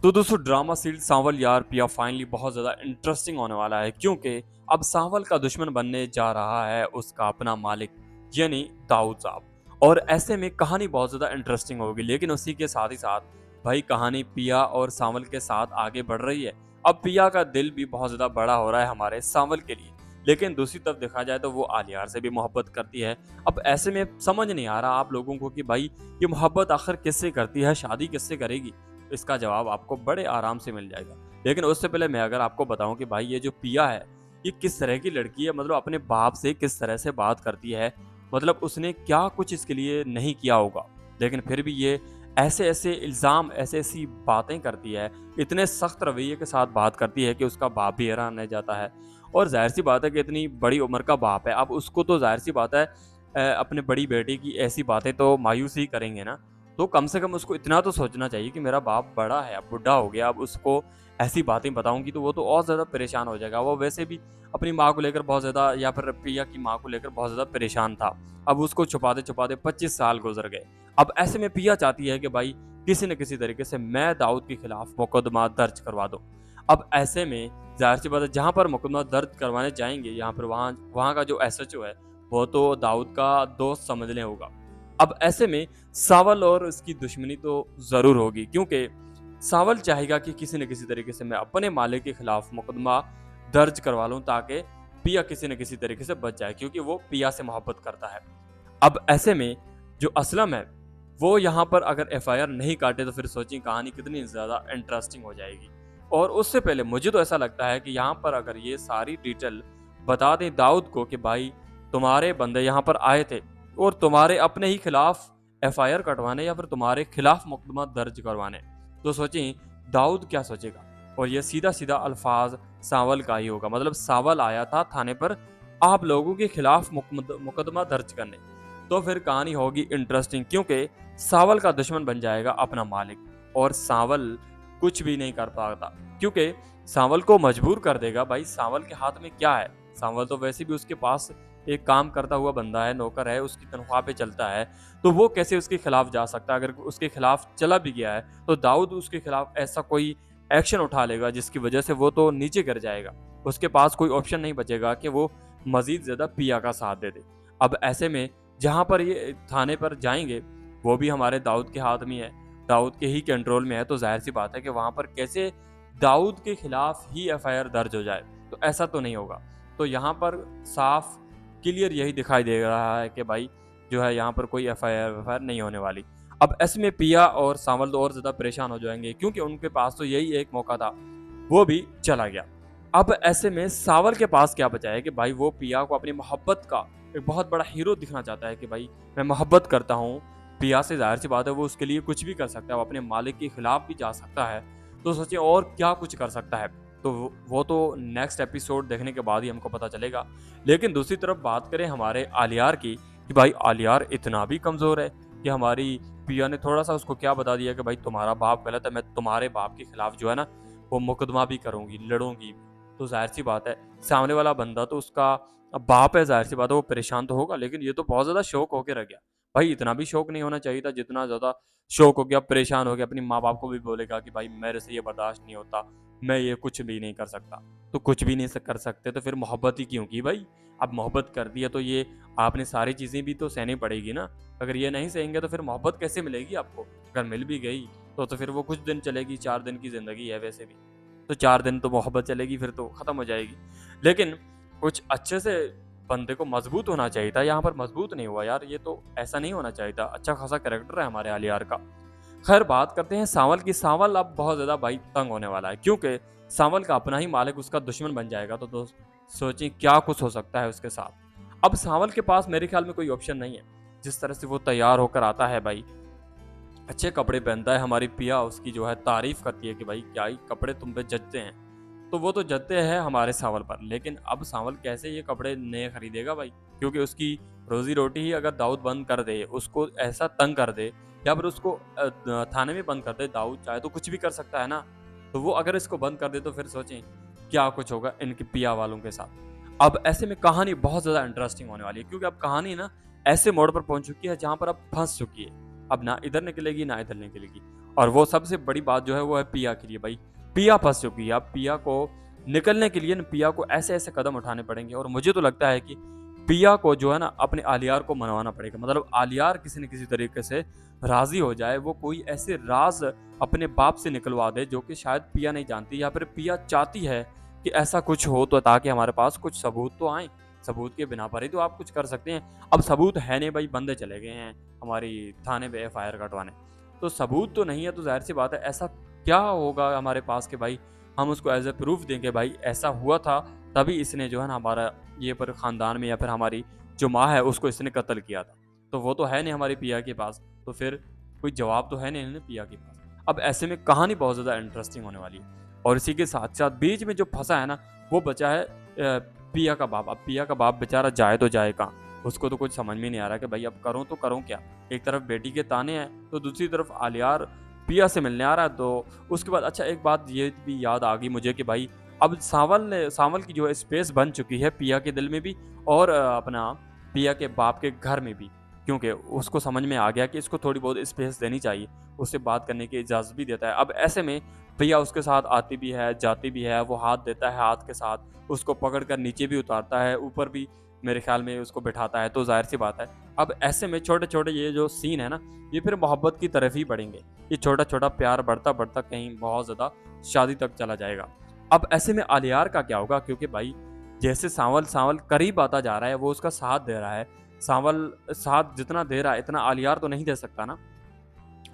तो दोस्तों drama series सांवल यार पिया फाइनली बहुत ज़्यादा इंटरेस्टिंग होने वाला है क्योंकि अब सांवल का दुश्मन बनने जा रहा है उसका अपना मालिक यानी दाऊद साहब। और ऐसे में कहानी बहुत ज़्यादा इंटरेस्टिंग होगी, लेकिन उसी के साथ ही साथ भाई कहानी पिया और सांवल के साथ आगे बढ़ रही है। अब पिया का दिल भी बहुत ज़्यादा बड़ा हो रहा है हमारे सांवल के लिए, लेकिन दूसरी तरफ देखा जाए तो वो आलियार से भी मोहब्बत करती है। अब ऐसे में समझ नहीं आ रहा आप लोगों को कि भाई ये मोहब्बत आखिर किससे करती है, शादी किससे करेगी। इसका जवाब आपको बड़े आराम से मिल जाएगा। लेकिन उससे पहले मैं अगर आपको बताऊं कि भाई ये जो पिया है, ये किस तरह की लड़की है, मतलब अपने बाप से किस तरह से बात करती है, मतलब उसने क्या कुछ इसके लिए नहीं किया होगा, लेकिन फिर भी ये ऐसे ऐसे इल्ज़ाम, ऐसी ऐसी बातें करती है, इतने सख्त रवैये के साथ बात करती है कि उसका बाप भी हैरान रह जाता है। और जाहिर सी बात है कि इतनी बड़ी उम्र का बाप है, अब उसको तो जाहिर सी बात है अपने बड़ी बेटी की ऐसी बातें तो मायूस ही करेंगे ना। तो कम से कम उसको इतना तो सोचना चाहिए कि मेरा बाप बड़ा है, अब बुढ़ा हो गया, अब उसको ऐसी बातें बताऊँगी तो वो तो और ज़्यादा परेशान हो जाएगा। वो वैसे भी अपनी माँ को लेकर बहुत ज़्यादा, या फिर प्रिया की माँ को लेकर बहुत ज़्यादा परेशान था। अब उसको छुपाते-छुपाते 25 साल गुज़र गए। अब ऐसे में पिया चाहती है कि भाई किसी न किसी तरीके से मैं दाऊद के खिलाफ मुकदमा दर्ज करवा दूँ। अब ऐसे में ज़ाहिर-सी बात है जहाँ पर मुकदमा दर्ज करवाने जाएँगे, यहाँ पर वहाँ वहाँ का जो एसएचओ है, वो तो दाऊद का दोस्त समझ लें होगा। अब ऐसे में सावल और उसकी दुश्मनी तो ज़रूर होगी, क्योंकि सावल चाहेगा कि किसी न किसी तरीके से मैं अपने मालिक के खिलाफ मुकदमा दर्ज करवा लूँ ताकि पिया किसी न किसी तरीके से बच जाए, क्योंकि वो पिया से मोहब्बत करता है। अब ऐसे में जो असलम है, वो यहाँ पर अगर एफआईआर नहीं काटे तो फिर सोचिए कहानी कितनी ज़्यादा इंटरेस्टिंग हो जाएगी। और उससे पहले मुझे तो ऐसा लगता है कि यहाँ पर अगर ये सारी डिटेल बता दें दाऊद को कि भाई तुम्हारे बंदे यहाँ पर आए थे और तुम्हारे अपने ही खिलाफ एफआईआर कटवाने या फिर तुम्हारे खिलाफ मुकदमा दर्ज करवाने, तो सोचें दाऊद क्या सोचेगा। और ये सीधा-सीधा अल्फाज सावल का ही होगा, मतलब सावल आया था थाने पर आप लोगों के खिलाफ मुकदमा दर्ज करने। तो फिर कहानी होगी इंटरेस्टिंग, क्योंकि सावल का दुश्मन बन जाएगा अपना मालिक और सावल कुछ भी नहीं कर पाता, क्योंकि सावल को मजबूर कर देगा। भाई सावल के हाथ में क्या है, सावल तो वैसे भी उसके पास एक काम करता हुआ बंदा है, नौकर है, उसकी तनख्वाह पे चलता है, तो वो कैसे उसके खिलाफ जा सकता है। अगर उसके खिलाफ चला भी गया है तो दाऊद उसके खिलाफ ऐसा कोई एक्शन उठा लेगा जिसकी वजह से वो तो नीचे गिर जाएगा। उसके पास कोई ऑप्शन नहीं बचेगा कि वो मजीद ज़्यादा पिया का साथ दे दे। अब ऐसे में जहाँ पर ये थाने पर जाएँगे, वो भी हमारे दाऊद के हाथ में है, दाऊद के ही कंट्रोल में है, तो ज़ाहिर-सी बात है कि वहाँ पर कैसे दाऊद के खिलाफ ही एफआईआर दर्ज हो जाए, तो ऐसा तो नहीं होगा। तो यहाँ पर साफ क्लियर यही दिखाई दे रहा है कि भाई जो है यहाँ पर कोई एफआईआर नहीं होने वाली। अब ऐसे में पिया और सावल तो और ज़्यादा परेशान हो जाएँगे, क्योंकि उनके पास तो यही एक मौका था, वो भी चला गया। अब ऐसे में सावल के पास क्या बचा है कि भाई वो पिया को अपनी मोहब्बत का एक बहुत बड़ा हीरो दिखना चाहता है कि भाई मैं मोहब्बत करता हूँ पिया से, ज़ाहिर-सी बात है वो उसके लिए कुछ भी कर सकता है, वो अपने मालिक के खिलाफ भी जा सकता है। तो सोचिए और क्या कुछ कर सकता है। तो वो तो नेक्स्ट एपिसोड देखने के बाद ही हमको पता चलेगा। लेकिन दूसरी तरफ बात करें हमारे आलियार की, कि भाई आलियार इतना भी कमज़ोर है कि हमारी पिया ने थोड़ा-सा उसको क्या बता दिया कि भाई तुम्हारा बाप गलत है, मैं तुम्हारे बाप के खिलाफ जो है ना, वो मुकदमा भी करूँगी, लड़ूँगी। तो ज़ाहिर-सी बात है, सामने वाला बंदा तो उसका बाप है, ज़ाहिर-सी बात है वो परेशान तो होगा, लेकिन ये तो बहुत ज़्यादा शॉक होके रह गया। भाई इतना भी शौक नहीं होना चाहिए था जितना ज़्यादा शौक हो गया, परेशान हो गया, अपने माँ-बाप को भी बोलेगा कि भाई मेरे से ये बर्दाश्त नहीं होता, मैं ये कुछ भी नहीं कर सकता। तो कुछ भी नहीं कर सकते तो फिर मोहब्बत ही क्यों की भाई? अब मोहब्बत कर दी है तो ये आपने सारी चीज़ें भी तो सहनी पड़ेगी ना। अगर ये नहीं सहेंगे तो फिर मोहब्बत कैसे मिलेगी आपको? अगर मिल भी गई तो फिर वो कुछ दिन चलेगी, 4 दिन की ज़िंदगी है वैसे भी। तो 4 दिन तो मोहब्बत चलेगी, फिर तो ख़त्म हो जाएगी। लेकिन कुछ अच्छे से बंदे को मजबूत होना चाहिए था, यहाँ पर मजबूत नहीं हुआ यार, ये तो ऐसा नहीं होना चाहिए था। अच्छा खासा कैरेक्टर है हमारे आलियार का। खैर बात करते हैं सावल की। सावल अब बहुत ज़्यादा भाई तंग होने वाला है, क्योंकि सावल का अपना ही मालिक उसका दुश्मन बन जाएगा, तो दोस्त सोचिए क्या कुछ हो सकता है उसके साथ। अब सावल के पास मेरे ख्याल में कोई ऑप्शन नहीं है। जिस तरह से वो तैयार होकर आता है भाई, अच्छे कपड़े पहनता है, हमारी पिया उसकी जो है तारीफ करती है कि भाई क्या ही कपड़े तुम पे जचते हैं। तो वो तो जचते हैं हमारे सावल पर, लेकिन अब सावल कैसे ये कपड़े नए खरीदेगा भाई, क्योंकि उसकी रोजी रोटी ही अगर दाऊद बंद कर दे, उसको ऐसा तंग कर दे, या फिर उसको थाने में बंद कर दे, दाऊद चाहे तो कुछ भी कर सकता है ना। तो वो अगर इसको बंद कर दे तो फिर सोचें क्या कुछ होगा इनकी पिया वालों के साथ। अब ऐसे में कहानी बहुत ज्यादा इंटरेस्टिंग होने वाली है, क्योंकि अब कहानी ना ऐसे मोड़ पर पहुंच चुकी है जहां पर अब फंस चुकी है। अब ना इधर निकलेगी ना इधर निकलेगी। और वो सबसे बड़ी बात जो है वो है पिया के लिए भाई। पिया फँस चुकी है, अब पिया को निकलने के लिए ना पिया को ऐसे-ऐसे कदम उठाने पड़ेंगे और मुझे तो लगता है कि पिया को जो है ना अपने आलियार को मनवाना पड़ेगा। मतलब आलियार किसी न किसी तरीके से राज़ी हो जाए, वो कोई ऐसे राज़ अपने बाप से निकलवा दे जो कि शायद पिया नहीं जानती या फिर पिया चाहती है कि ऐसा कुछ हो तो ताकि हमारे पास कुछ सबूत तो आएँ। सबूत के बिना पर ही तो आप कुछ कर सकते हैं। अब सबूत है नहीं भाई, बंदे चले गए हैं हमारी थाने पे एफआईआर कटवाने। तो सबूत तो नहीं है तो ज़ाहिर-सी बात है ऐसा क्या होगा हमारे पास कि भाई हम उसको एज़ अ प्रूफ़ देंगे भाई ऐसा हुआ था तभी इसने जो है ना हमारा ये पर ख़ानदान में या फिर हमारी जो माँ है उसको इसने कत्ल किया था। तो वो तो है नहीं हमारी पिया के पास, तो फिर कोई जवाब तो है नहीं ना पिया के पास। अब ऐसे में कहानी बहुत ज़्यादा इंटरेस्टिंग होने वाली है और इसी के साथ-साथ बीच में जो फँसा है ना वो बचा है पिया का बाप। अब पिया का बाप बेचारा जाए तो जाए कहाँ? उसको तो कुछ समझ में नहीं आ रहा कि भाई अब करूँ तो करूँ क्या? एक तरफ बेटी के ताने हैं, तो दूसरी तरफ आलियार पिया से मिलने आ रहा है। तो उसके बाद अच्छा एक बात ये भी याद आ गई मुझे कि भाई अब सांवल की जो है स्पेस बन चुकी है पिया के दिल में भी और अपना पिया के बाप के घर में भी। क्योंकि उसको समझ में आ गया कि इसको थोड़ी बहुत स्पेस देनी चाहिए, उससे बात करने की इजाज़त भी देता है। अब ऐसे में पिया उसके साथ आती भी है, जाती भी है, वो हाथ देता है हाथ के साथ, उसको पकड़ कर नीचे भी उतारता है, ऊपर भी मेरे ख़्याल में उसको बिठाता है, तो ज़ाहिर-सी बात है। अब ऐसे में छोटे-छोटे ये जो सीन है ना, ये फिर मोहब्बत की तरफ ही बढ़ेंगे। ये छोटा-छोटा प्यार बढ़ता-बढ़ता कहीं बहुत ज़्यादा शादी तक चला जाएगा। अब ऐसे में आलियार का क्या होगा? क्योंकि भाई जैसे सांवल करीब आता जा रहा है, वो उसका साथ दे रहा है। सांवल साथ जितना दे रहा है, इतना आलियार तो नहीं दे सकता ना।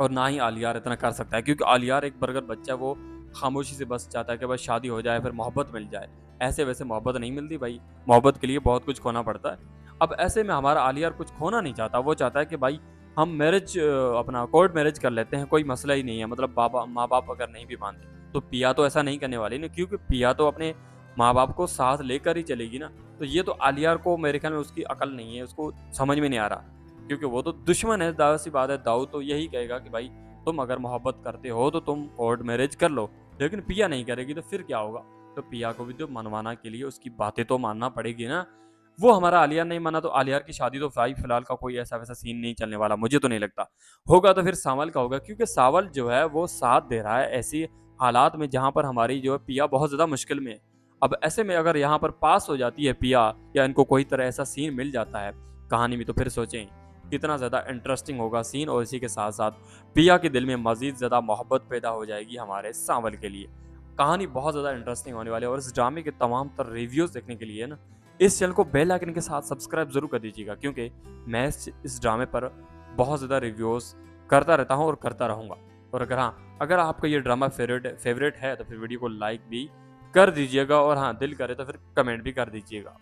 और ना ही आलियार इतना कर सकता है क्योंकि आलियार एक बर्गर बच्चा है, वो खामोशी से बस चाहता है कि बस शादी हो जाए फिर मोहब्बत मिल जाए। ऐसे वैसे मोहब्बत नहीं मिलती भाई, मोहब्बत के लिए बहुत कुछ खोना पड़ता है। अब ऐसे में हमारा आलियार कुछ खोना नहीं चाहता, वो चाहता है कि भाई हम मैरिज अपना कोर्ट मैरिज कर लेते हैं, कोई मसला ही नहीं है। मतलब बाबा माँ-बाप अगर नहीं भी मानते, तो पिया तो ऐसा नहीं करने वाली ना क्योंकि पिया तो अपने माँ-बाप को साथ लेकर ही चलेगी ना। तो ये तो आलियार को मेरे ख्याल में उसकी अकल नहीं है, उसको समझ में नहीं आ रहा। क्योंकि वो तो दुश्मन है, ज़ाहिर-सी बात है। दाऊ तो यही कहेगा कि भाई तुम अगर मोहब्बत करते हो तो तुम कोर्ट मैरिज कर लो, लेकिन पिया नहीं करेगी तो फिर क्या होगा? तो पिया को भी तो मनवाना के लिए उसकी बातें तो मानना पड़ेगी ना। वो हमारा आलिया नहीं माना तो आलियार की शादी तो भाई फिलहाल का कोई ऐसा-वैसा सीन नहीं चलने वाला, मुझे तो नहीं लगता। होगा तो फिर सांवल का होगा क्योंकि सांवल जो है वो साथ दे रहा है ऐसी हालात में जहाँ पर हमारी जो है पिया बहुत ज़्यादा मुश्किल में है। अब ऐसे में अगर यहाँ पर पास हो जाती है पिया या इनको कोई तरह ऐसा सीन मिल जाता है कहानी में, तो फिर सोचें कितना ज़्यादा इंटरेस्टिंग होगा सीन और इसी के साथ-साथ पिया के दिल में मज़ीद ज़्यादा मोहब्बत पैदा हो जाएगी हमारे सांवल के लिए। कहानी बहुत ज़्यादा इंटरेस्टिंग होने वाली है और इस ड्रामे के तमाम तर रिव्यूज़ देखने के लिए ना, इस चैनल को बेल आइकन के साथ सब्सक्राइब ज़रूर कर दीजिएगा क्योंकि मैं इस ड्रामे पर बहुत ज़्यादा रिव्यूज़ करता रहता हूँ और करता रहूँगा। और अगर हाँ, अगर आपका ये ड्रामा फ़ेवरेट है तो फिर वीडियो को लाइक भी कर दीजिएगा और हाँ, दिल करे तो फिर कमेंट भी कर दीजिएगा।